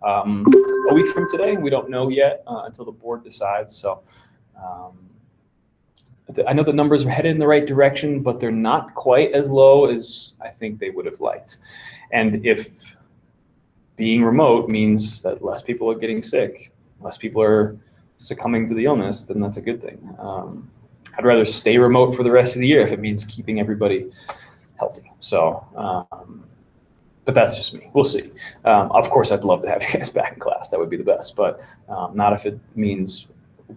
a week from today. We don't know yet until the board decides. So I know the numbers are headed in the right direction, but they're not quite as low as I think they would have liked. And if being remote means that less people are getting sick, less people are succumbing to the illness, then that's a good thing. I'd rather stay remote for the rest of the year if it means keeping everybody healthy. So, but that's just me. We'll see. Of course, I'd love to have you guys back in class. That would be the best, but not if it means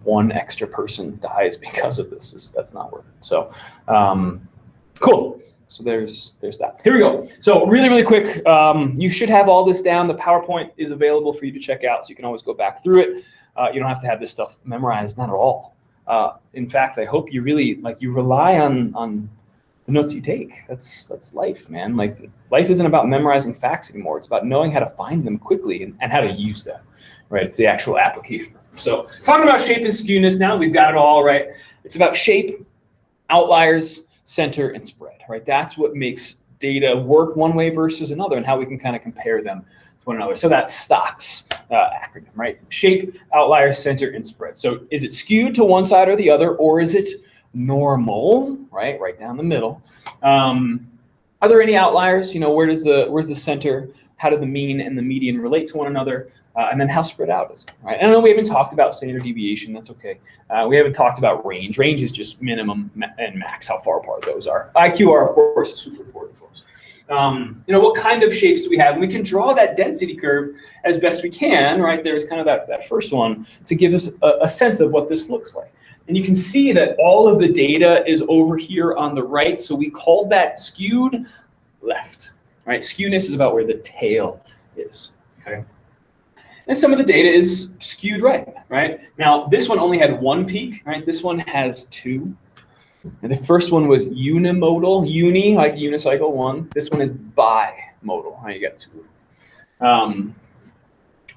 one extra person dies because of this. That's not worth it. So, cool. So there's that. Here we go. So really quick, you should have all this down. The PowerPoint is available for you to check out, so you can always go back through it. You don't have to have this stuff memorized, not at all. In fact, I hope you really you rely on the notes you take. That's life, man. Like, life isn't about memorizing facts anymore. It's about knowing how to find them quickly and how to use them, right? It's the actual application. So talking about shape and skewness now, we've got it all, right? It's about shape, outliers, center, and spread, right? That's what makes data work one way versus another, and how we can kind of compare them to one another. So that's STOCKS acronym, right? Shape, outliers, center, and spread. So is it skewed to one side or the other, or is it normal, right? Right down the middle. Are there any outliers? You know, where's the center? How do the mean and the median relate to one another? And then how spread out is it, right? And I know we haven't talked about standard deviation. That's okay. We haven't talked about range. Range is just minimum and max, how far apart those are. IQR, of course, is super important for us. You know, what kind of shapes do we have? And we can draw that density curve as best we can, right? There's kind of that first one to give us a sense of what this looks like. And you can see that all of the data is over here on the right. So we called that skewed left, right? Skewness is about where the tail is, okay? And some of the data is skewed right? Now, this one only had one peak, right? This one has two. And the first one was unimodal, uni, like unicycle, one. This one is bimodal, right? You got two. And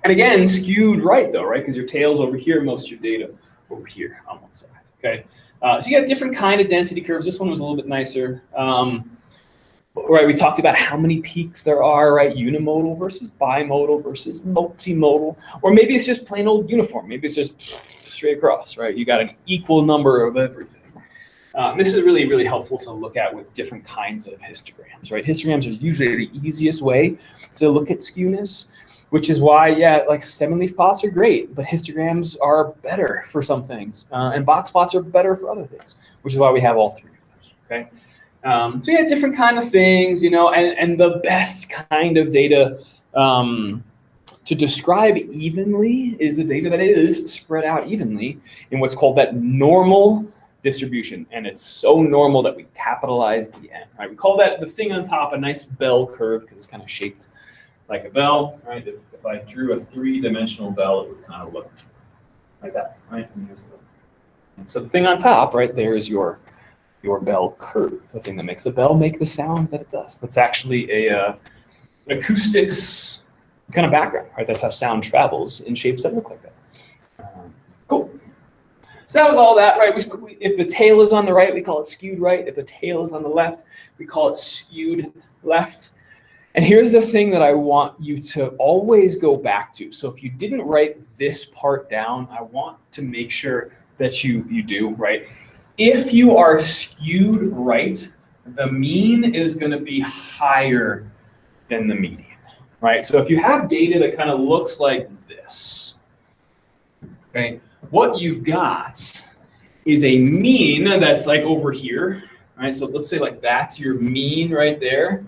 again, skewed right though, right? Because your tail's over here, most of your data over here on one side, okay? So you got different kind of density curves. This one was a little bit nicer. Right, we talked about how many peaks there are, right? Unimodal versus bimodal versus multimodal, or maybe it's just plain old uniform. Maybe it's just straight across, right? You got an equal number of everything. This is really, really helpful to look at with different kinds of histograms, right? Histograms is usually the easiest way to look at skewness, which is why, yeah, like stem and leaf plots are great, but histograms are better for some things, and box plots are better for other things, which is why we have all three of those, okay? So yeah, different kind of things, you know, and the best kind of data to describe evenly is the data that is spread out evenly in what's called that normal distribution. And it's so normal that we capitalize the N, right? We call that the thing on top a nice bell curve because it's kind of shaped like a bell, right? If I drew a three-dimensional bell, it would kind of look like that, right? And so the thing on top, right, there is your bell curve, the thing that makes the bell make the sound that it does. That's actually an acoustics kind of background, right? That's how sound travels in shapes that look like that. Cool. So that was all that, right? If the tail is on the right, we call it skewed right. If the tail is on the left, we call it skewed left. And here's the thing that I want you to always go back to. So if you didn't write this part down, I want to make sure that you do, right? If you are skewed right, the mean is going to be higher than the median, right? So if you have data that kind of looks like this, okay, what you've got is a mean that's like over here, right? So let's say like that's your mean right there,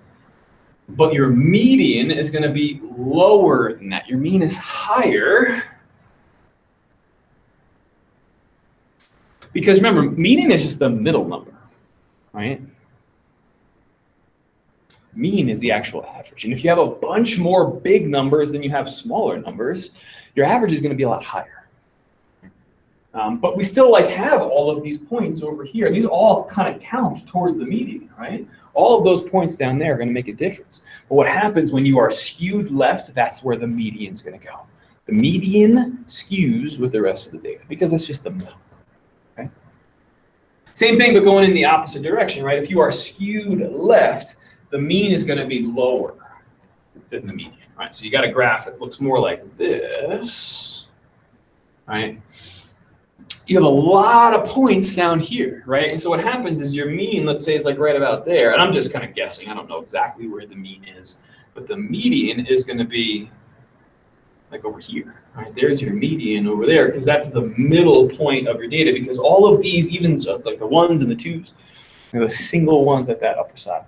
but your median is going to be lower than that. Your mean is higher. Because remember, median is just the middle number, right? Mean is the actual average. And if you have a bunch more big numbers than you have smaller numbers, your average is going to be a lot higher. But we still have all of these points over here. These all kind of count towards the median, right? All of those points down there are going to make a difference. But what happens when you are skewed left, that's where the median is going to go. The median skews with the rest of the data because it's just the middle. Same thing, but going in the opposite direction, right? If you are skewed left, the mean is going to be lower than the median, right? So you got a graph that looks more like this, right? You have a lot of points down here, right? And so what happens is your mean, let's say, is like right about there. And I'm just kind of guessing. I don't know exactly where the mean is, but the median is going to be like over here, right? There's your median over there, because that's the middle point of your data, because all of these, even like the ones and the twos, the single ones at that upper side,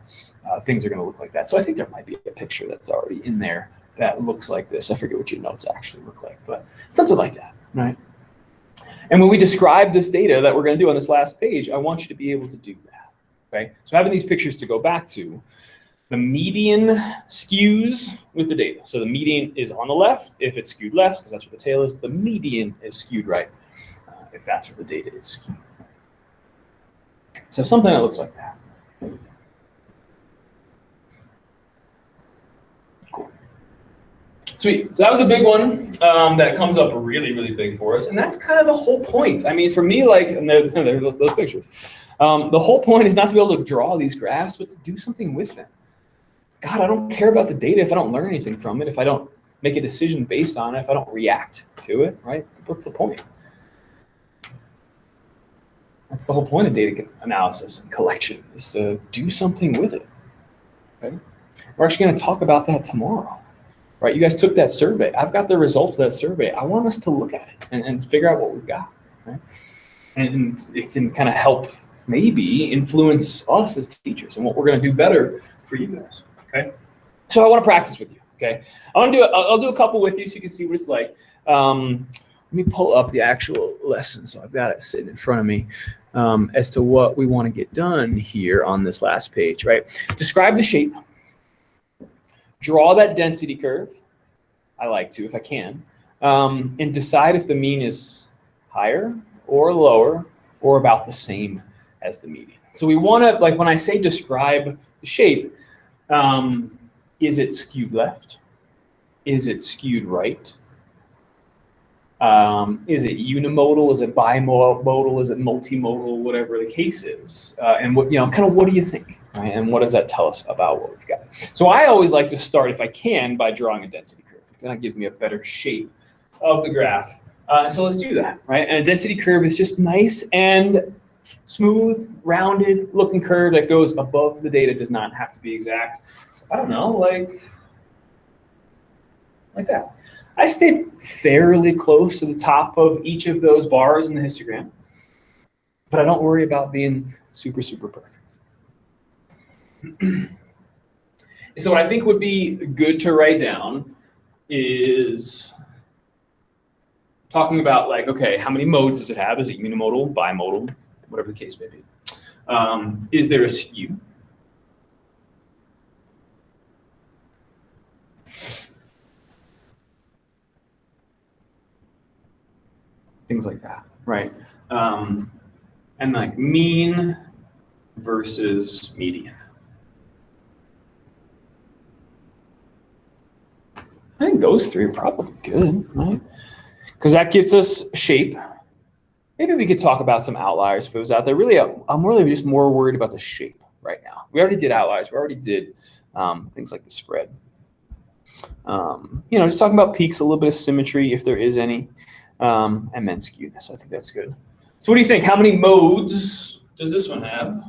things are going to look like that. So I think there might be a picture that's already in there that looks like this. I forget what your notes actually look like, but something like that, right? And when we describe this data that we're going to do on this last page, I want you to be able to do that, okay? So having these pictures to go back to, the median skews with the data. So the median is on the left if it's skewed left, because that's where the tail is. The median is skewed right if that's where the data is skewed. So something that looks like that. Cool. Sweet. So that was a big one that comes up really, really big for us. And that's kind of the whole point. I mean, for me, like, and there's those pictures. The whole point is not to be able to draw these graphs, but to do something with them. God, I don't care about the data if I don't learn anything from it, if I don't make a decision based on it, if I don't react to it, right? What's the point? That's the whole point of data analysis and collection, is to do something with it, right? We're actually going to talk about that tomorrow, right? You guys took that survey. I've got the results of that survey. I want us to look at it and figure out what we've got, right? And it can kind of help maybe influence us as teachers and what we're going to do better for you guys. Okay, so I want to practice with you. Okay, I'll do a couple with you so you can see what it's like. Let me pull up the actual lesson so I've got it sitting in front of me as to what we want to get done here on this last page. Right, describe the shape, draw that density curve. I like to if I can, and decide if the mean is higher or lower or about the same as the median. So we want to, like when I say describe the shape. Is it skewed left? Is it skewed right? Is it unimodal? Is it bimodal? Is it multimodal? Whatever the case is, and what kind of what do you think, right? And what does that tell us about what we've got? So I always like to start, if I can, by drawing a density curve. That gives me a better shape of the graph. So let's do that, right? And a density curve is just nice and smooth, rounded looking curve that goes above the data, does not have to be exact. So I don't know, like that. I stay fairly close to the top of each of those bars in the histogram, but I don't worry about being super, super perfect. So what I think would be good to write down is talking about, like, okay, how many modes does it have? Is it unimodal, bimodal? Whatever the case may be. Is there a skew? Things like that, right? And like mean versus median. I think those three are probably good, right? Because that gives us shape. Maybe we could talk about some outliers if it was out there. Really, I'm really just more worried about the shape right now. We already did outliers. We already did things like the spread. Just talking about peaks, a little bit of symmetry if there is any, and then skewness. I think that's good. So what do you think? How many modes does this one have?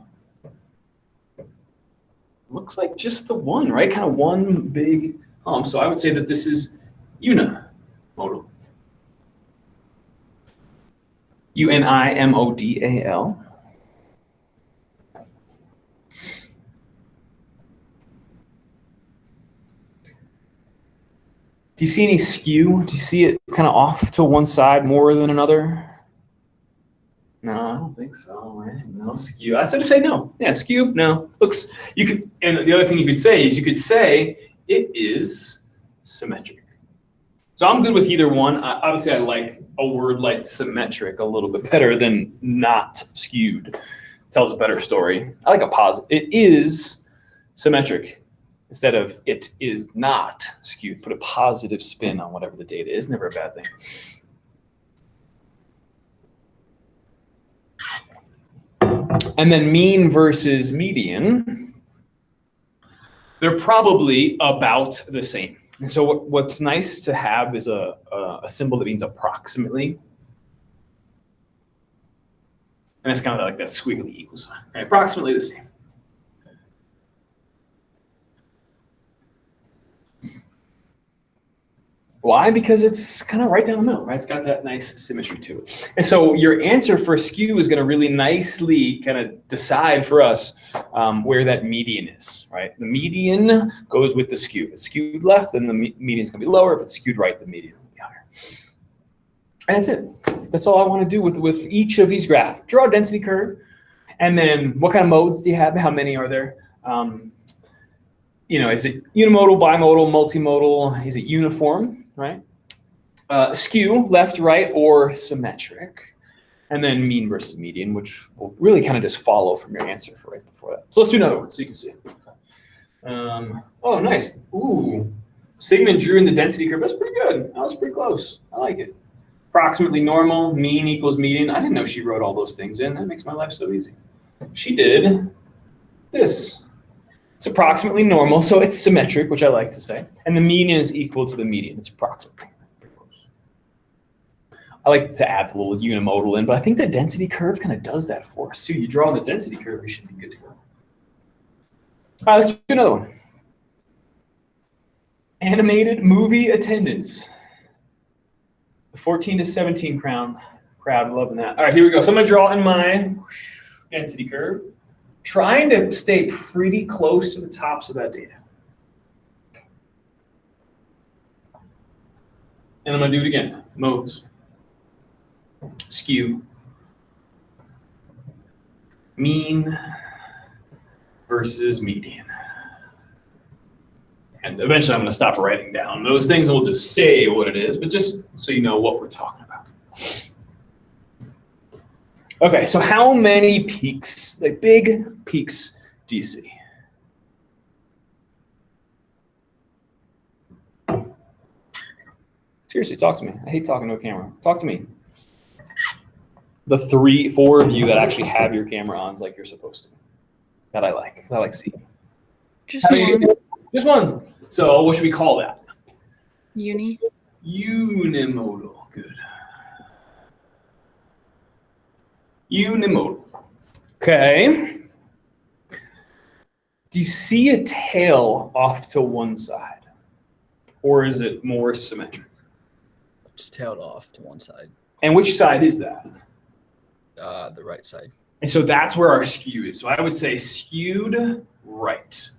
Looks like just the one, right? Kind of one big hump. So I would say that this is unimodal. unimodal. Do you see any skew? Do you see it kind of off to one side more than another? No, I don't think so, right? No skew. I said to say no. Yeah, skew, no. Looks, you could, and the other thing you could say is it is symmetric. So I'm good with either one. Obviously, I like a word like symmetric a little bit better than not skewed. Tells a better story. I like a positive. It is symmetric instead of it is not skewed. Put a positive spin on whatever the data is. Never a bad thing. And then mean versus median. They're probably about the same. And so what's nice to have is a symbol that means approximately. And it's kind of like that squiggly equal sign, right? Approximately the same. Why? Because it's kind of right down the middle, right? It's got that nice symmetry to it. And so your answer for skew is going to really nicely kind of decide for us where that median is, right? The median goes with the skew. If it's skewed left, then the median is going to be lower. If it's skewed right, the median will be higher. And that's it. That's all I want to do with each of these graphs. Draw a density curve. And then what kind of modes do you have? How many are there? Is it unimodal, bimodal, multimodal? Is it uniform, right? Skew, left, right, or symmetric. And then mean versus median, which will really kind of just follow from your answer for right before that. So let's do another one so you can see. Oh, nice. Ooh, Sigmund drew in the density curve. That's pretty good. That was pretty close. I like it. Approximately normal, mean equals median. I didn't know she wrote all those things in. That makes my life so easy. She did this. It's approximately normal, so it's symmetric, which I like to say. And the median is equal to the median. It's approximately. Pretty close. I like to add a little unimodal in, but I think the density curve kind of does that for us too. You draw the density curve, we should be good to go. All right, let's do another one. Animated movie attendance. The 14 to 17 crowd, loving that. All right, here we go. So I'm gonna draw in my density curve, trying to stay pretty close to the tops of that data. And I'm gonna do it again. Modes, skew, mean versus median. And eventually I'm gonna stop writing down those things and we'll just say what it is, but just so you know what we're talking about. Okay, so how many peaks, like big peaks, do you see? Seriously, talk to me. I hate talking to a camera. Talk to me. The 3, 4 of you that actually have your camera on like you're supposed to. That I like, because I like seeing. Just one. Just one. So what should we call that? Uni. Unimodal. Good. Unimodal. Okay. Do you see a tail off to one side? Or is it more symmetric? It's tailed off to one side. And which side is that? The right side. And so that's where our skew is. So I would say skewed right.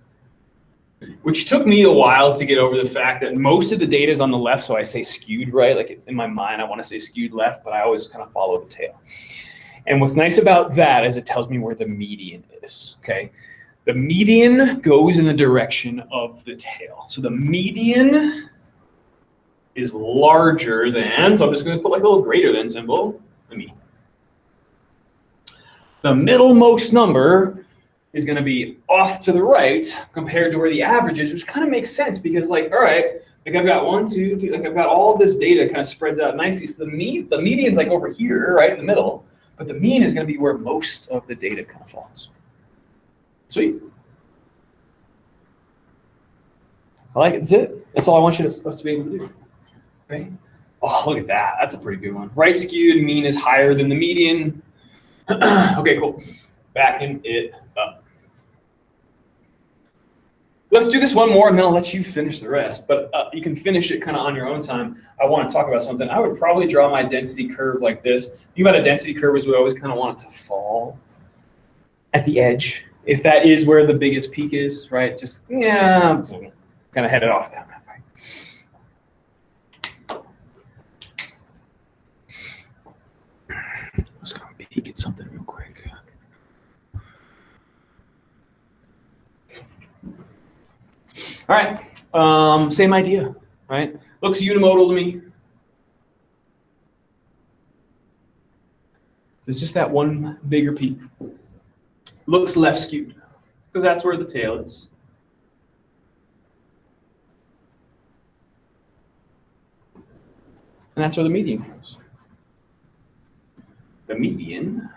Which took me a while to get over the fact that most of the data is on the left, so I say skewed right. Like in my mind, I want to say skewed left, but I always kind of follow the tail. And what's nice about that is it tells me where the median is, okay? The median goes in the direction of the tail. So the median is larger than, so I'm just going to put like a little greater than symbol, the mean. The middlemost number is going to be off to the right compared to where the average is, which kind of makes sense because, like, all right, like I've got 1, 2, 3, like I've got all this data kind of spreads out nicely. So the median's like over here, right in the middle, but the mean is going to be where most of the data kind of falls. Sweet. I like it. That's it. That's all I want us to be able to do. Okay. Oh, look at that. That's a pretty good one. Right skewed, mean is higher than the median. Okay, cool. Backing it up. Let's do this one more, and then I'll let you finish the rest. But you can finish it kind of on your own time. I want to talk about something. I would probably draw my density curve like this. Think about a density curve is we always kind of want it to fall at the edge. If that is where the biggest peak is, right? Just, yeah, kind of head it off down that way. I'm just going to peek at something real quick. All right, same idea, right? Looks unimodal to me. So it's just that one bigger peak. Looks left skewed, because that's where the tail is. And that's where the median goes. The median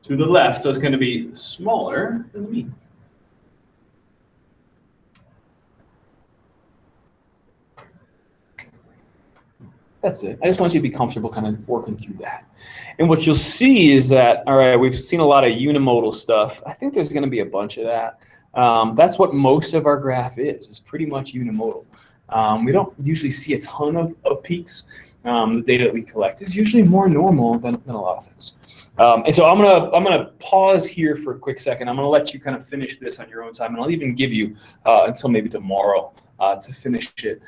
to the left, so it's going to be smaller than the mean. That's it. I just want you to be comfortable kind of working through that. And what you'll see is that, all right, we've seen a lot of unimodal stuff. I think there's going to be a bunch of that. That's what most of our graph is. It's pretty much unimodal. We don't usually see a ton of peaks. The data that we collect is usually more normal than a lot of things. And so I'm gonna pause here for a quick second. I'm gonna let you kind of finish this on your own time, and I'll even give you until maybe tomorrow to finish it.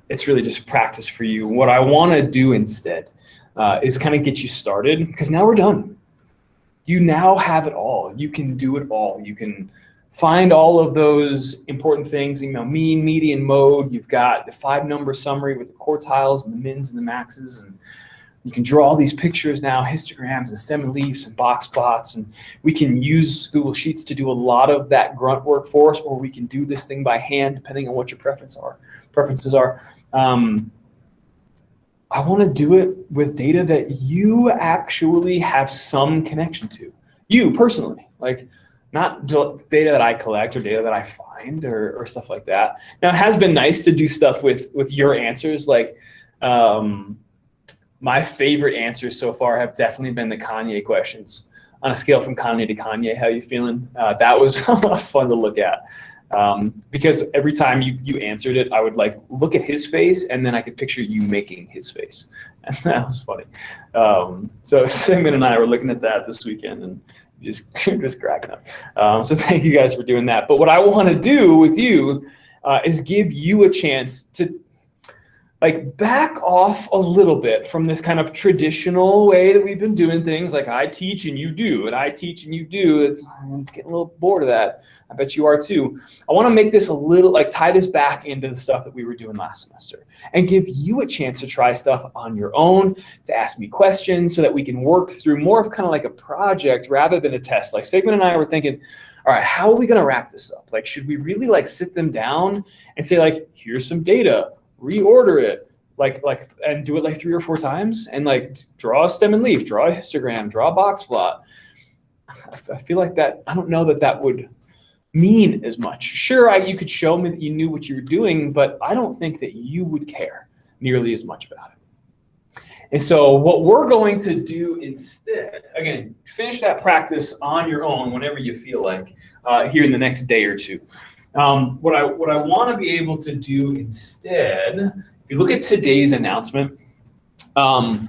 It's really just practice for you. What I want to do instead is kind of get you started, because now we're done. You now have it all. You can do it all. You can find all of those important things, mean, median, mode. You've got the 5-number summary with the quartiles and the mins and the maxes, and you can draw all these pictures now, histograms and stem and leaves and box plots, and we can use Google Sheets to do a lot of that grunt work for us, or we can do this thing by hand, depending on what your preferences are. I want to do it with data that you actually have some connection to, you personally, like not data that I collect or data that I find or stuff like that. Now, it has been nice to do stuff with your answers. Like my favorite answers so far have definitely been the Kanye questions. On a scale from Kanye to Kanye, how you feeling? That was a lot of fun to look at. Because every time you answered it, I would like look at his face, and then I could picture you making his face, and that was funny. So Simon and I were looking at that this weekend and just cracking up. So thank you guys for doing that. But what I want to do with you is give you a chance to like back off a little bit from this kind of traditional way that we've been doing things, like I teach and you do, and I teach and you do. I'm getting a little bored of that. I bet you are too. I want to make this a little, like tie this back into the stuff that we were doing last semester and give you a chance to try stuff on your own, to ask me questions so that we can work through more of kind of like a project rather than a test. Like Sigmund and I were thinking, all right, how are we going to wrap this up? Like, should we really like sit them down and say like, here's some data, reorder it, and do it like 3 or 4 times, and like draw a stem and leaf, draw a histogram, draw a box plot? I feel like that, I don't know that would mean as much. Sure, you could show me that you knew what you were doing, but I don't think that you would care nearly as much about it. And so what we're going to do instead, again, finish that practice on your own whenever you feel like, here in the next day or two. What I want to be able to do instead, if you look at today's announcement, I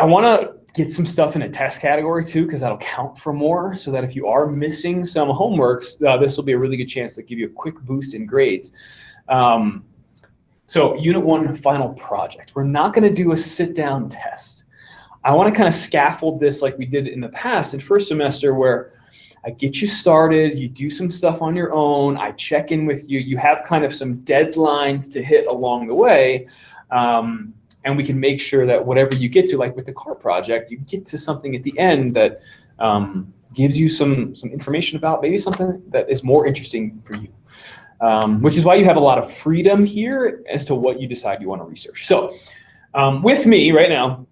want to get some stuff in a test category too, because that'll count for more, so that if you are missing some homeworks, this will be a really good chance to give you a quick boost in grades. So Unit 1 final project. We're not going to do a sit-down test. I want to kind of scaffold this like we did in the past in first semester, where I get you started, you do some stuff on your own, I check in with you, you have kind of some deadlines to hit along the way, and we can make sure that whatever you get to, like with the car project, you get to something at the end that gives you some information about maybe something that is more interesting for you, which is why you have a lot of freedom here as to what you decide you want to research. So with me right now,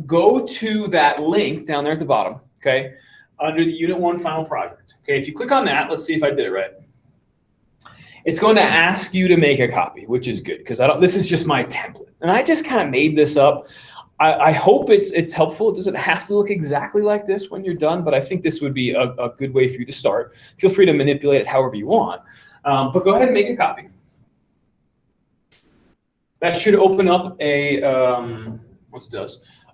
go to that link down there at the bottom, okay? Under the Unit 1 final project. Okay, if you click on that, let's see if I did it right. It's going to ask you to make a copy, which is good, because this is just my template. And I just kind of made this up. I hope it's helpful. It doesn't have to look exactly like this when you're done, but I think this would be a good way for you to start. Feel free to manipulate it however you want. But go ahead and make a copy. That should open up a,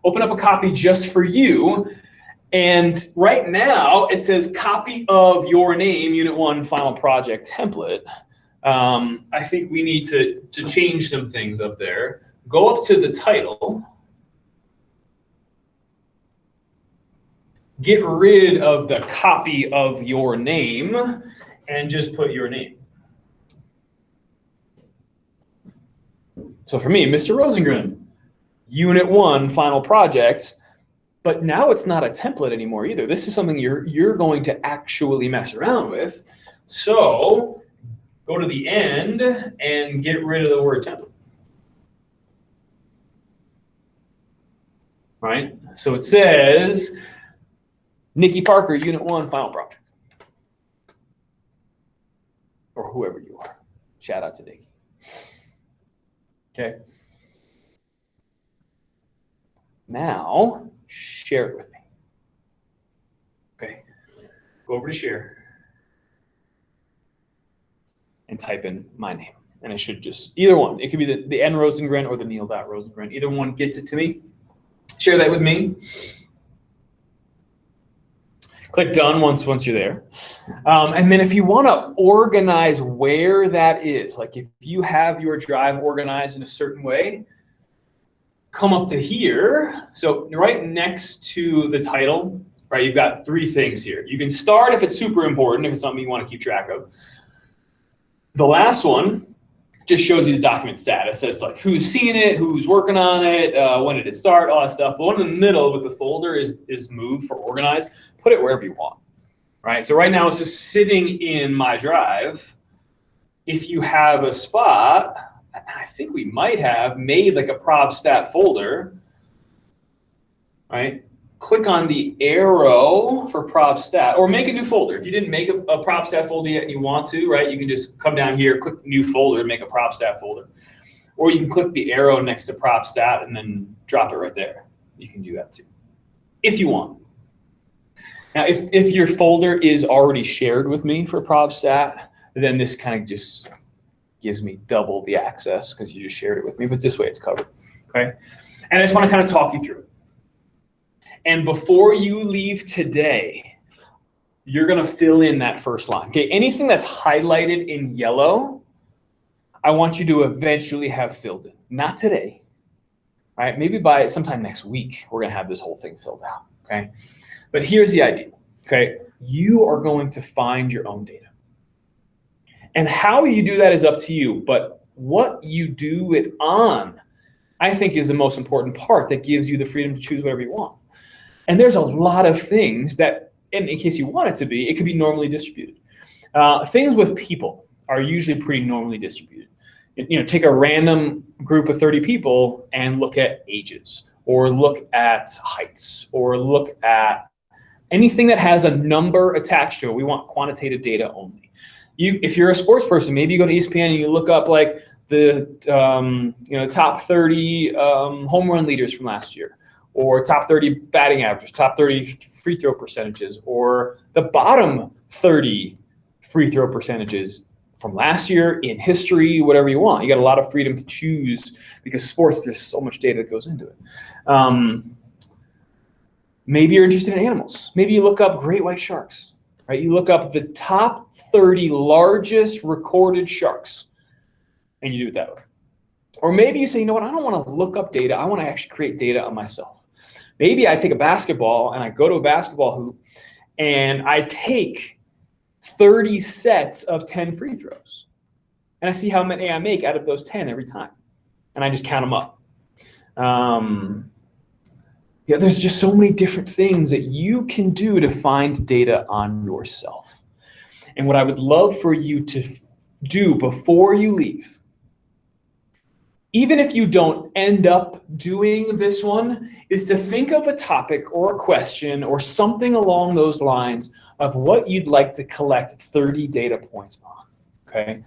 open up a copy just for you. And right now it says copy of your name, Unit 1 final project template. I think we need to change some things up there. Go up to the title. Get rid of the copy of your name and just put your name. So for me, Mr. Rosengren, Unit 1 final project. But now it's not a template anymore either. This is something you're going to actually mess around with. So go to the end and get rid of the word template. Right? So it says Nikki Parker, Unit 1 final project. Or whoever you are. Shout out to Nikki. Okay. Now, share it with me. Okay, go over to share and type in my name. And it should just, either one. It could be the N Rosengren or the Neil.Rosengren. Either one gets it to me. Share that with me. Click done once you're there. And then if you want to organize where that is, like if you have your drive organized in a certain way, come up to here. So right next to the title, right, you've got 3 things here. You can start if it's super important, if it's something you want to keep track of. The last one just shows you the document status. It says like who's seeing it, who's working on it, when did it start, all that stuff. The one in the middle with the folder is moved for organized. Put it wherever you want, right? So right now it's just sitting in my drive. If you have a spot, I think we might have made like a prob stat folder, right? Click on the arrow for prob stat, or make a new folder. If you didn't make a prob stat folder yet and you want to, right, you can just come down here, click new folder, and make a prob stat folder. Or you can click the arrow next to prob stat and then drop it right there. You can do that too, if you want. Now, if your folder is already shared with me for prob stat, then this kind of just gives me double the access because you just shared it with me, but this way it's covered, okay? And I just want to kind of talk you through it. And before you leave today, you're going to fill in that first line. Okay, anything that's highlighted in yellow, I want you to eventually have filled in. Not today, right? Maybe by sometime next week, we're going to have this whole thing filled out, okay? But here's the idea, okay? You are going to find your own data. And how you do that is up to you, but what you do it on, I think, is the most important part that gives you the freedom to choose whatever you want. And there's a lot of things that, in case you want it to be, it could be normally distributed. Things with people are usually pretty normally distributed. You know, take a random group of 30 people and look at ages, or look at heights, or look at anything that has a number attached to it. We want quantitative data only. If you're a sports person, maybe you go to ESPN and you look up like the top 30 home run leaders from last year, or top 30 batting averages, top 30 free throw percentages, or the bottom 30 free throw percentages from last year, in history, whatever you want. You got a lot of freedom to choose because sports, there's so much data that goes into it. Maybe you're interested in animals. Maybe you look up great white sharks, right? You look up the top 30 largest recorded sharks and you do it that way. Or maybe you say, you know what, I don't want to look up data. I want to actually create data on myself. Maybe I take a basketball and I go to a basketball hoop and I take 30 sets of 10 free throws. And I see how many I make out of those 10 every time. And I just count them up. There's just so many different things that you can do to find data on yourself. And what I would love for you to do before you leave, even if you don't end up doing this one, is to think of a topic or a question or something along those lines of what you'd like to collect 30 data points on, okay?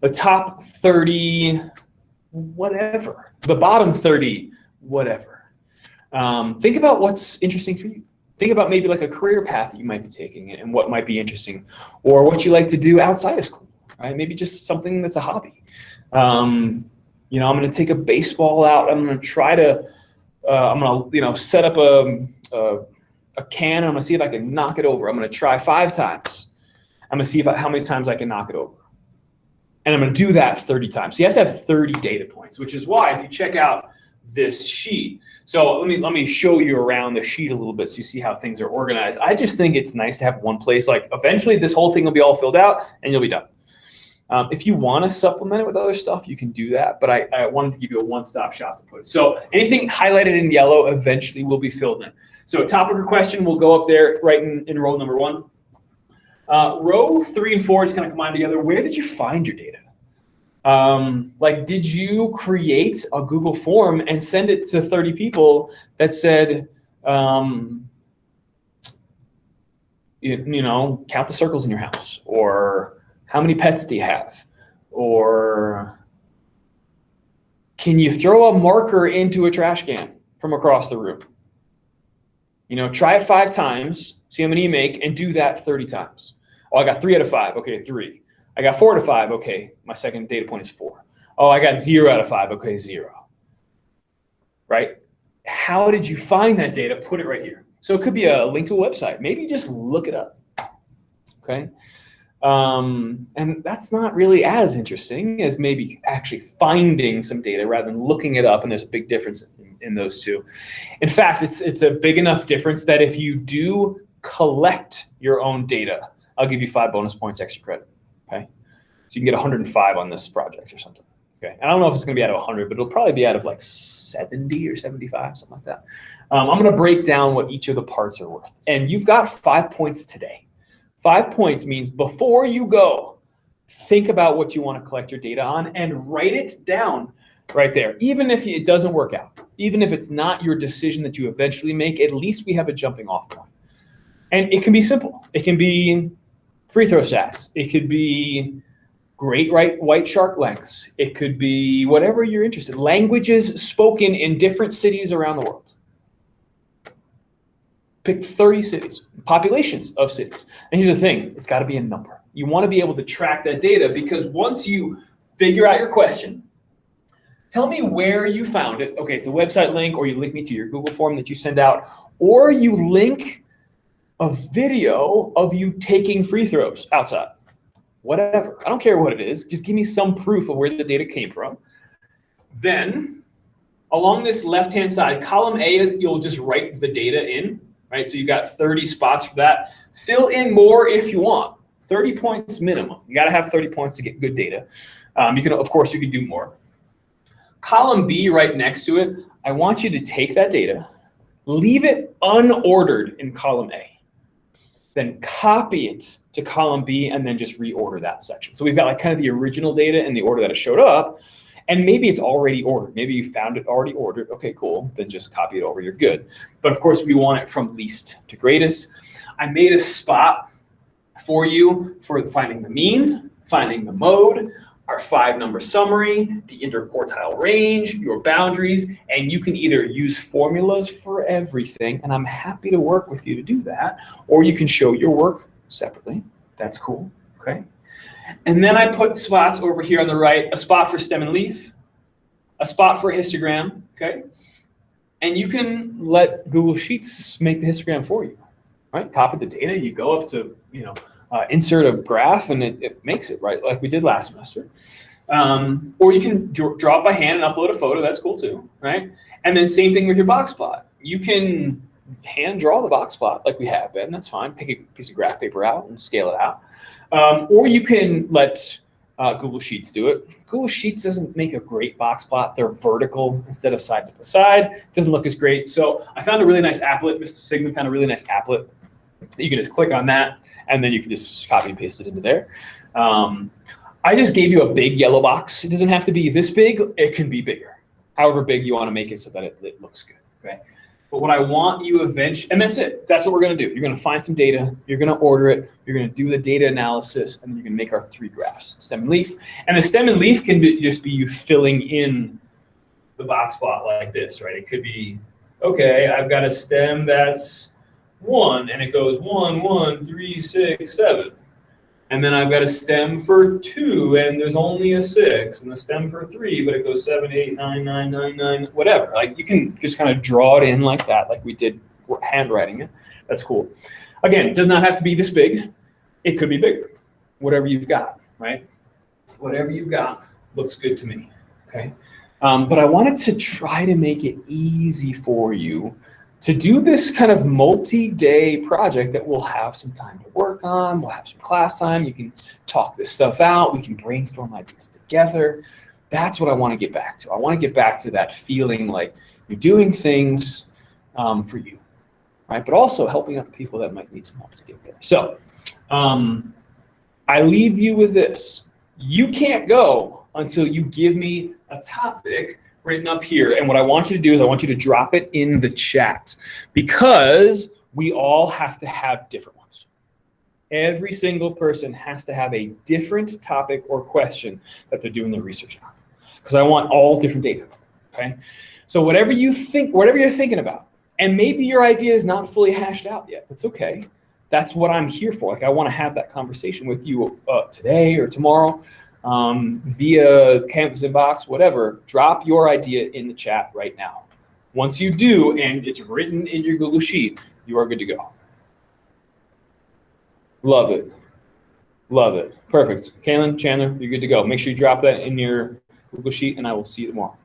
The top 30, whatever. The bottom 30, whatever. Think about what's interesting for you. Think about maybe like a career path that you might be taking and what might be interesting, or what you like to do outside of school. Right? Maybe just something that's a hobby. I'm going to take a baseball out. I'm going to try to, set up a can. I'm going to see if I can knock it over. I'm going to try 5 times. I'm going to see how many times I can knock it over. And I'm going to do that 30 times. So you have to have 30 data points, which is why if you check out this sheet. So let me show you around the sheet a little bit so you see how things are organized. I just think it's nice to have one place. Like eventually this whole thing will be all filled out and you'll be done. If you want to supplement it with other stuff, you can do that. But I wanted to give you a one-stop shop to put it. So anything highlighted in yellow eventually will be filled in. So topic or question will go up there right in row number 1. Row 3 and 4 is kind of combined together. Where did you find your data? Did you create a Google form and send it to 30 people that said, count the circles in your house, or how many pets do you have, or Can you throw a marker into a trash can from across the room? You know, try it 5 times, see how many you make, and do that 30 times. Oh, I got 3 out of 5. Okay, 3. I got 4 out of 5. Okay, my second data point is 4. Oh, I got 0 out of 5. Okay, 0. Right? How did you find that data? Put it right here. So it could be a link to a website. Maybe just look it up. Okay. And that's not really as interesting as maybe actually finding some data rather than looking it up. And there's a big difference in those two. In fact, it's a big enough difference that if you do collect your own data, I'll give you 5 bonus points extra credit. Okay. So you can get 105 on this project or something. Okay. I don't know if it's going to be out of 100, but it'll probably be out of like 70 or 75, something like that. I'm going to break down what each of the parts are worth. And you've got 5 points today. 5 points means before you go, think about what you want to collect your data on and write it down right there. Even if it doesn't work out, even if it's not your decision that you eventually make, at least we have a jumping off point. And it can be simple. It can be free throw stats. It could be great white shark lengths. It could be whatever you're interested in. Languages spoken in different cities around the world. Pick 30 cities, populations of cities. And here's the thing, it's gotta be a number. You wanna be able to track that data because once you figure out your question, tell me where you found it. Okay, it's a website link, or you link me to your Google form that you send out, or you link a video of you taking free throws outside. Whatever, I don't care what it is, just give me some proof of where the data came from. Then, along this left-hand side, column A, you'll just write the data in. Right, so you've got 30 spots for that. Fill in more if you want. 30 points minimum. You got to have 30 points to get good data. You can, of course, you can do more. Column B right next to it, I want you to take that data, leave it unordered in column A, then copy it to column B, and then just reorder that section. So we've got like kind of the original data in the order that it showed up, and maybe it's already ordered. Maybe you found it already ordered. Okay, cool. Then just copy it over. You're good. But of course, we want it from least to greatest. I made a spot for you for finding the mean, finding the mode, our 5-number summary, the interquartile range, your boundaries, and you can either use formulas for everything, and I'm happy to work with you to do that, or you can show your work separately. That's cool. Okay. And then I put spots over here on the right, a spot for stem and leaf, a spot for a histogram, okay? And you can let Google Sheets make the histogram for you, right? Copy the data, you go up to, insert a graph, and it makes it, right? Like we did last semester. Or you can draw it by hand and upload a photo, that's cool too, right? And then same thing with your box plot. You can hand draw the box plot like we have been, that's fine. Take a piece of graph paper out and scale it out. Or you can let Google Sheets do it. Google Sheets doesn't make a great box plot. They're vertical instead of side to side. It doesn't look as great. So I found a really nice applet. Mr. Sigmund found a really nice applet. You can just click on that, and then you can just copy and paste it into there. I just gave you a big yellow box. It doesn't have to be this big. It can be bigger. However big you want to make it so that it looks good. Okay. But what I want you eventually, and that's it. That's what we're going to do. You're going to find some data. You're going to order it. You're going to do the data analysis, and then you're going to make our 3 graphs, stem and leaf. And the stem and leaf can just be you filling in the box plot like this, right? It could be, okay, I've got a stem that's 1, and it goes 1, 1, 3, 6, 7. And then I've got a stem for 2, and there's only a 6, and the stem for 3, but it goes 7, 8, 9, 9, 9, 9, whatever. Like you can just kind of draw it in like that, like we did handwriting it. That's cool. Again, it does not have to be this big. It could be bigger. Whatever you've got, right? Whatever you've got looks good to me, okay? But I wanted to try to make it easy for you to do this kind of multi-day project that we'll have some time to work on. We'll have some class time. You can talk this stuff out. We can brainstorm ideas together. That's what I want to get back to. I want to get back to that feeling like you're doing things for you, right? But also helping out the people that might need some help to get there. So I leave you with this. You can't go until you give me a topic written up here. And what I want you to do is I want you to drop it in the chat because we all have to have different ones. Every single person has to have a different topic or question that they're doing their research on. because I want all different data, okay? So whatever you're thinking about, and maybe your idea is not fully hashed out yet, that's okay. That's what I'm here for. Like, I want to have that conversation with you today or tomorrow via Canvas inbox, whatever. Drop your idea in the chat right now. Once you do, and it's written in your Google Sheet, you are good to go. Love it. Love it. Perfect. Kaylin, Chandler, you're good to go. Make sure you drop that in your Google Sheet, and I will see you tomorrow.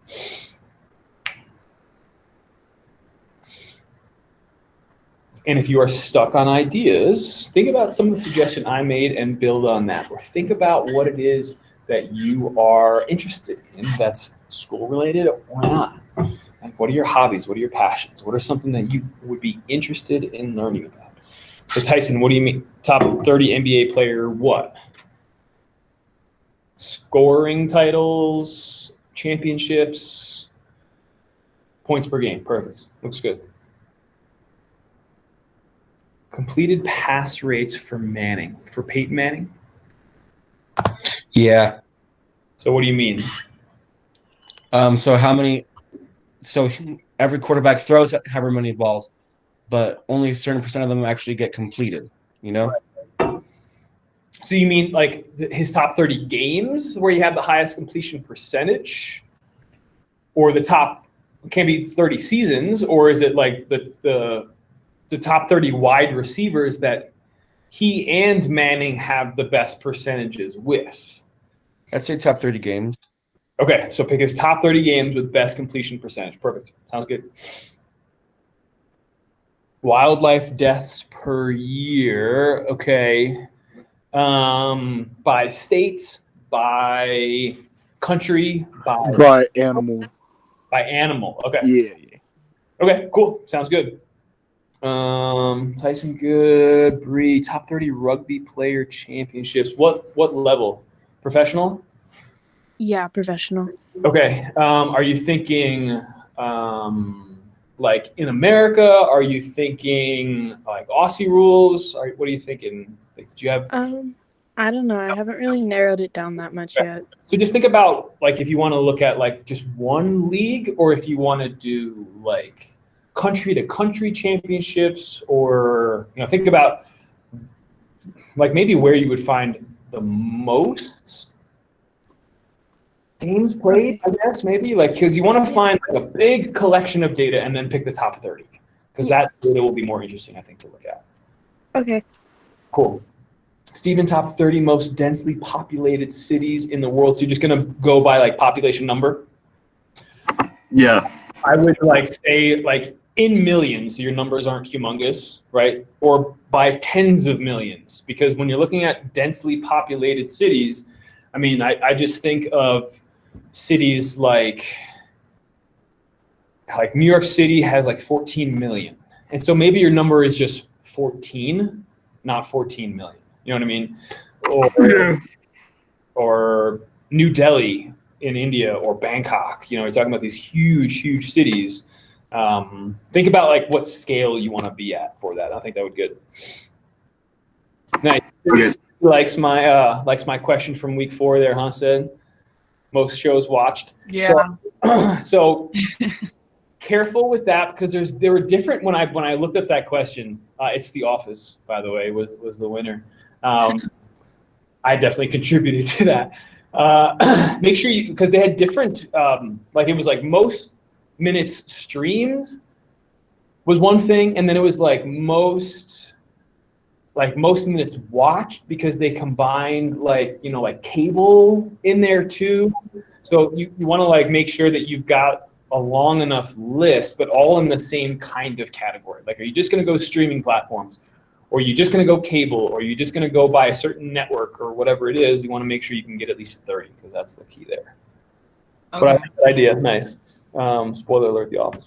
And if you are stuck on ideas, think about some of the suggestions I made and build on that. Or think about what it is that you are interested in that's school related or not. Like, what are your hobbies? What are your passions? What are something that you would be interested in learning about? So Tyson, what do you mean? Top 30 NBA player, what? Scoring titles, championships, points per game. Perfect. Looks good. Completed pass rates for Manning, for Peyton Manning? Yeah. So what do you mean? So every quarterback throws however many balls, but only a certain percent of them actually get completed, you know? So you mean like his top 30 games where he had the highest completion percentage? Or the top, can be 30 seasons, or is it like the top 30 wide receivers that he and Manning have the best percentages with? I'd say top 30 games. Okay, so pick his top 30 games with best completion percentage. Perfect. Sounds good. Wildlife deaths per year. Okay. By state, by country, By animal. by animal. Okay. Yeah. Okay, cool. Sounds good. Tyson Good, Bree, top 30 rugby player championships. What level? Professional? Yeah, professional. Okay. Are you thinking like in America? Are you thinking like Aussie rules? What are you thinking? Like, did you have? I don't know. I haven't really narrowed it down that much yet. So just think about like if you want to look at like just one league, or if you want to do like country to country championships, or think about like maybe where you would find the most games played, I guess, maybe, like, because you want to find like a big collection of data and then pick the top 30, because that data will be more interesting, I think, to look at. Okay. Cool. Steven, top 30 most densely populated cities in the world. So you're just going to go by like population number? Yeah. I would like say like in millions, so your numbers aren't humongous, right? Or by tens of millions, because when you're looking at densely populated cities, I mean, I just think of cities like New York City has like 14 million. And so maybe your number is just 14, not 14 million. You know what I mean? Or New Delhi in India, or Bangkok. You're talking about these huge, huge cities. Think about like what scale you want to be at for that. I think that would be good. Nice. Okay. Likes my question from week 4 there, huh, Sid? Most shows watched. Yeah. So careful with that, because there were different when I looked up that question. It's The Office, by the way, was the winner. I definitely contributed to that. Make sure you, because they had different, like it was like most minutes streamed was one thing, and then it was like most minutes watched, because they combined like cable in there too. So you want to like make sure that you've got a long enough list, but all in the same kind of category. Like, are you just going to go streaming platforms, or are you just going to go cable, or are you just going to go by a certain network, or whatever it is? You want to make sure you can get at least 30, because that's the key there. Okay. But I like that idea. Nice. Spoiler alert, The Office.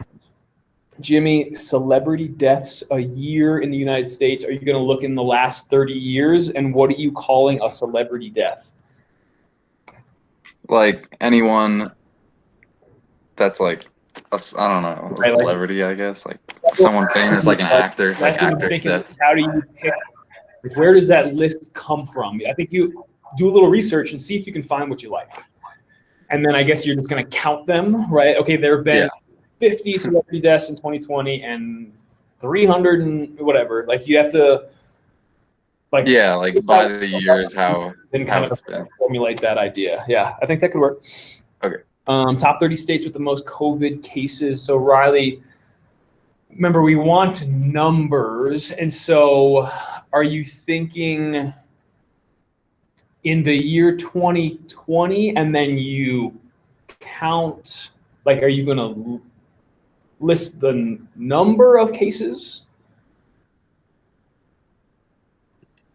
Jimmy, celebrity deaths a year in the United States. Are you going to look in the last 30 years? And what are you calling a celebrity death? Like anyone that's like, I don't know, a Right, like- celebrity, I guess. Like someone famous, like an actor, like That's what I'm actor's thinking. death. How do you pick? Like, where does that list come from? I think you do a little research and see if you can find what you like. and then I guess you're just going to count them, right? Okay, there have been 50 celebrity deaths in 2020 and 300 and whatever. Like you have to, like by the years how it's been formulate that idea. Yeah, I think that could work. Okay. Top 30 states with the most COVID cases. So Riley, remember we want numbers, and so are you thinking in the year 2020 and then you count, like, are you going to list the number of cases?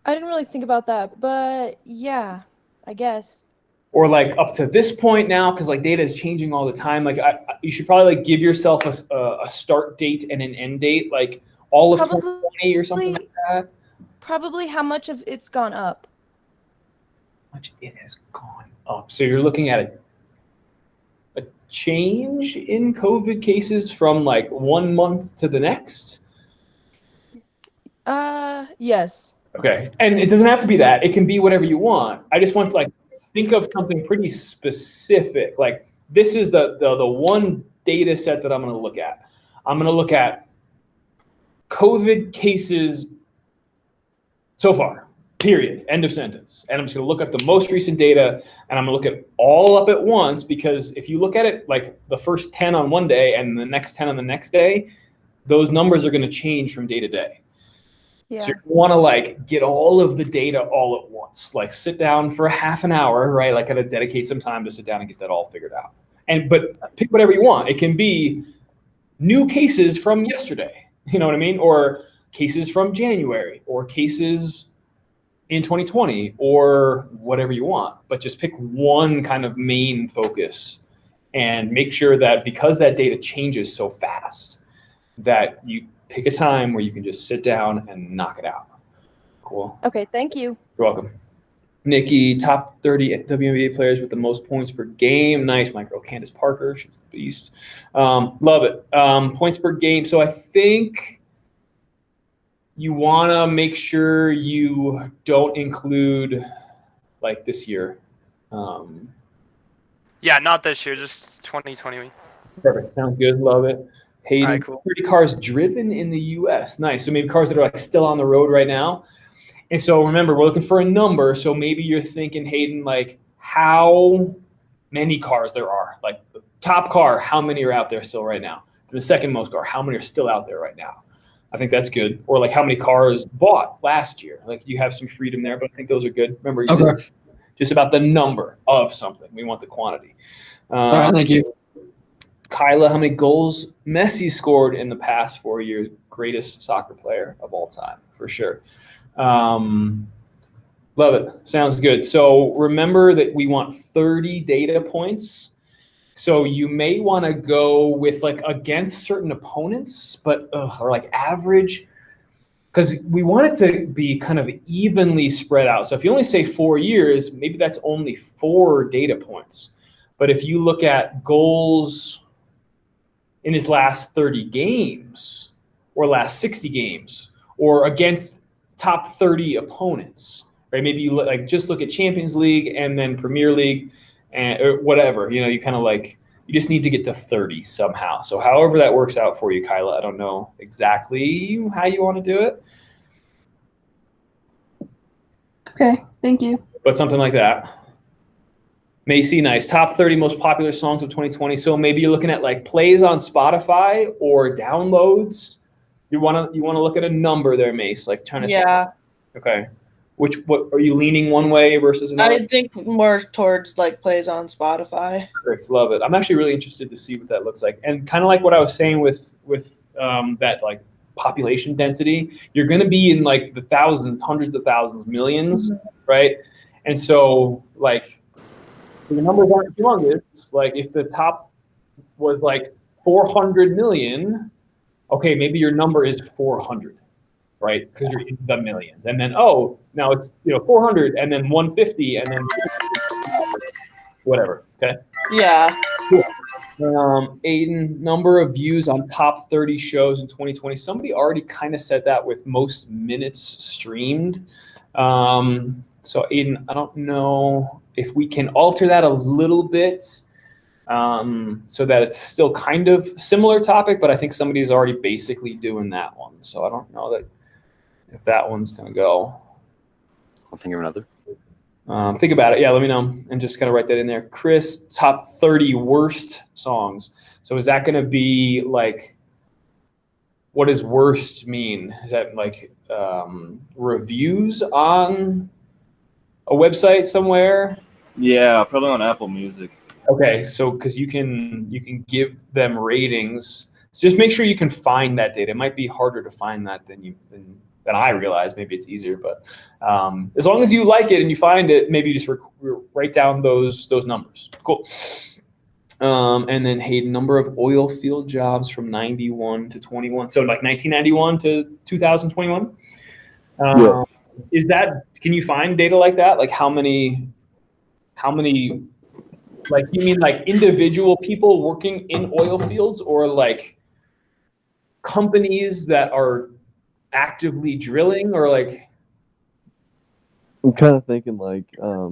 I didn't really think about that, but yeah, I guess. Or like up to this point now, because like data is changing all the time. Like you should probably like give yourself a start date and an end date, like all of 2020 or something like that. Probably how much of it's gone up. How much it has gone up. So you're looking at a change in COVID cases from like 1 month to the next? Yes. Okay, and it doesn't have to be that. It can be whatever you want. I just want to like think of something pretty specific. Like this is the one data set that I'm going to look at. I'm going to look at COVID cases so far, period, end of sentence. And I'm just going to look at the most recent data, and I'm going to look at all up at once, because if you look at it like the first 10 on one day and the next 10 on the next day, those numbers are going to change from day to day. Yeah. So you want to like get all of the data all at once, like sit down for a half an hour, right? Like gotta dedicate some time to sit down and get that all figured out. But pick whatever you want. It can be new cases from yesterday, you know what I mean? Or cases from January, or cases in 2020, or whatever you want. But just pick one kind of main focus and make sure that, because that data changes so fast, that you pick a time where you can just sit down and knock it out. Cool. Okay, thank you. You're welcome. Nikki, top 30 WNBA players with the most points per game. Nice, my girl Candace Parker. She's the beast. Love it. Points per game. So I think you want to make sure you don't include like this year. Yeah, not this year, just 2020. Perfect. Sounds good. Love it. Hayden, All right, cool. 30 cars driven in the U.S. Nice. So maybe cars that are like still on the road right now. And so remember, we're looking for a number. So maybe you're thinking, Hayden, like how many cars there are. Like the top car, how many are out there still right now? The second most car, how many are still out there right now? I think that's good. Or like how many cars bought last year. Like you have some freedom there, but I think those are good. Remember, just about the number of something. We want the quantity. All right, thank you. Kyla, how many goals Messi scored in the past 4 years? Greatest soccer player of all time, for sure. Love it. Sounds good. So remember that we want 30 data points. So you may want to go with like against certain opponents, but or like average, because we want it to be kind of evenly spread out. So if you only say 4 years, maybe that's only 4 data points. But if you look at goals in his last 30 games or last 60 games or against top 30 opponents, right? Maybe you like just look at Champions League and then Premier League and or whatever, you know, you kind of like, you just need to get to 30 somehow. So however that works out for you, Kyla, I don't know exactly how you want to do it. Okay, thank you. But something like that. Macy, nice. Top 30 most popular songs of 2020. So maybe you're looking at like plays on Spotify or downloads. You want to look at a number there, Mace, like trying to. Yeah. Okay. What are you leaning one way versus another? I think more towards like plays on Spotify. Perfect. Love it. I'm actually really interested to see what that looks like. And kind of like what I was saying with that like population density, you're going to be in like the thousands, hundreds of thousands, millions, right? And so like the numbers aren't humongous. Like if the top was like 400 million, okay, maybe your number is 400, right? Because you're in the millions. And then, now it's 400 and then 150 and then whatever, okay? Yeah. Cool. Aiden, number of views on top 30 shows in 2020. Somebody already kind of said that with most minutes streamed. So Aiden, I don't know if we can alter that a little bit so that it's still kind of similar topic, but I think somebody's already basically doing that one. So I don't know that if that one's going to go. I'll think of another. Think about it. Yeah, let me know. And just kind of write that in there. Chris, top 30 worst songs. So is that going to be like, what does worst mean? Is that like reviews on a website somewhere? Yeah, probably on Apple Music. Okay, so because you can give them ratings. So just make sure you can find that data. It might be harder to find that than I realize. Maybe it's easier, but as long as you like it and you find it, maybe you just write down those numbers. Cool. And then Hayden, number of oil field jobs from 91 to 21. So like 1991 to 2021. Yeah. Is that? Can you find data like that? Like how many? Like you mean like individual people working in oil fields, or like companies that are actively drilling, or like? I'm kind of thinking like, let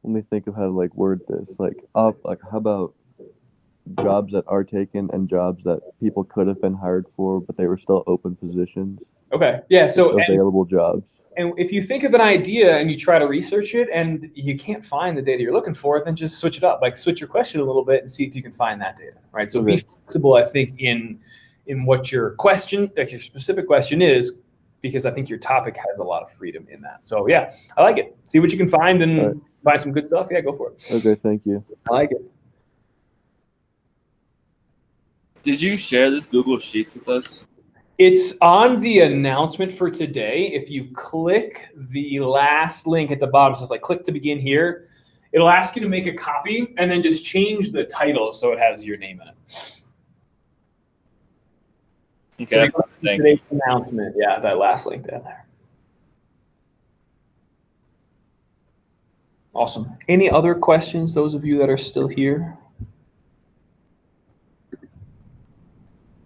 me think of how to like word this. Like how about jobs that are taken and jobs that people could have been hired for, but they were still open positions. Okay, yeah. So available jobs. And if you think of an idea and you try to research it and you can't find the data you're looking for, then just switch it up. Like switch your question a little bit and see if you can find that data, right? So be flexible, I think, in what your question, like your specific question is, because I think your topic has a lot of freedom in that. So yeah, I like it. See what you can find and find some good stuff. Yeah, go for it. Okay, thank you. I like it. Did you share this Google Sheets with us? It's on the announcement for today. If you click the last link at the bottom, it says like click to begin here. It'll ask you to make a copy and then just change the title so it has your name in it. Okay. So today's announcement, yeah, that last link down there. Awesome. Any other questions, those of you that are still here?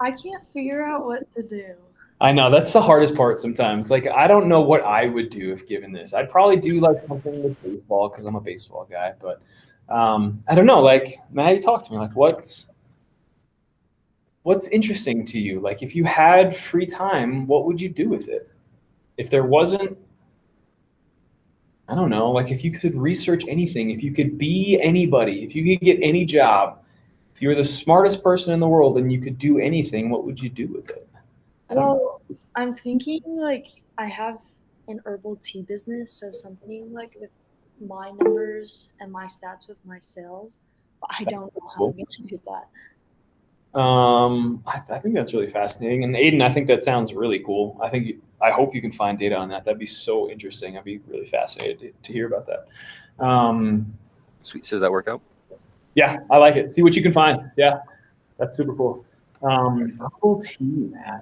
I can't figure out what to do. I know, that's the hardest part sometimes. Like, I don't know what I would do if given this. I'd probably do like something with baseball because I'm a baseball guy. But I don't know. Like, Maddie, talk to me. Like, what's interesting to you? Like, if you had free time, what would you do with it? If there wasn't, I don't know. Like, if you could research anything, if you could be anybody, if you could get any job, if you were the smartest person in the world and you could do anything, what would you do with it? Well, I'm thinking like I have an herbal tea business, so something like with my numbers and my stats with my sales, but I don't know how I'm going to do that. I think that's really fascinating. And Aiden, I think that sounds really cool. I hope you can find data on that. That'd be so interesting. I'd be really fascinated to hear about that. Sweet. So does that work out? Yeah, I like it. See what you can find. Yeah, that's super cool. Herbal tea, man.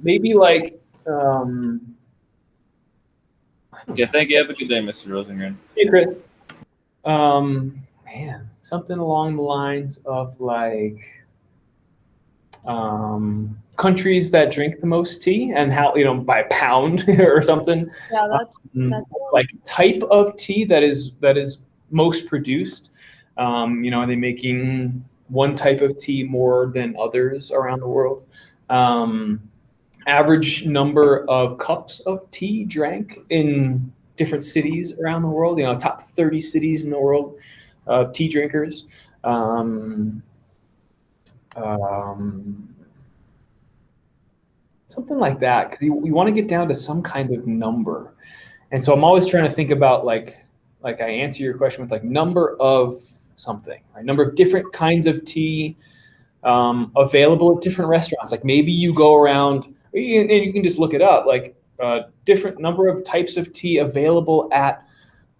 Maybe like. Okay, thank you. Have a good day, Mr. Rosengren. Hey, Chris. Man, something along the lines of like countries that drink the most tea and how, by a pound or something. Yeah, that's like type of tea that is most produced. Are they making one type of tea more than others around the world? Average number of cups of tea drank in different cities around the world. Top 30 cities in the world, tea drinkers. Something like that, because you want to get down to some kind of number. And so I'm always trying to think about like I answer your question with like number of something, right? Number of different kinds of tea available at different restaurants. Like maybe you go around, and you can just look it up, like different number of types of tea available at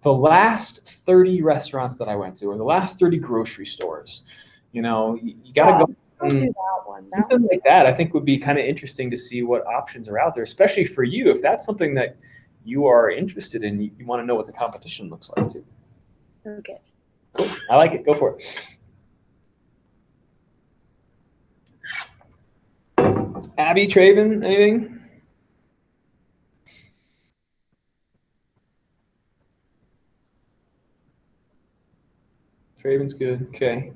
the last 30 restaurants that I went to, or the last 30 grocery stores. You got to go. I'll do that one. Something like that, I think, would be kind of interesting to see what options are out there, especially for you, if that's something that you are interested in. You want to know what the competition looks like too. Okay. Cool. I like it. Go for it. Abby, Traven, anything? Draven's good. Okay.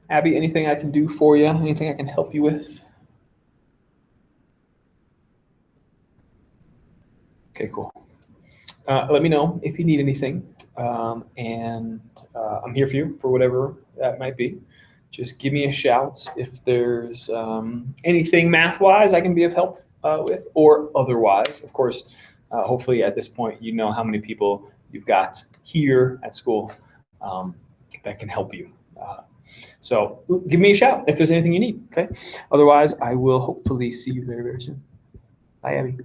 Abby, anything I can do for you? Anything I can help you with? Okay, cool. Let me know if you need anything. And I'm here for you for whatever that might be. Just give me a shout if there's anything math-wise I can be of help with, or otherwise. Of course, hopefully at this point you know how many people you've got here at school that can help you. So give me a shout if there's anything you need, okay? Otherwise, I will hopefully see you very, very soon. Bye, Abby.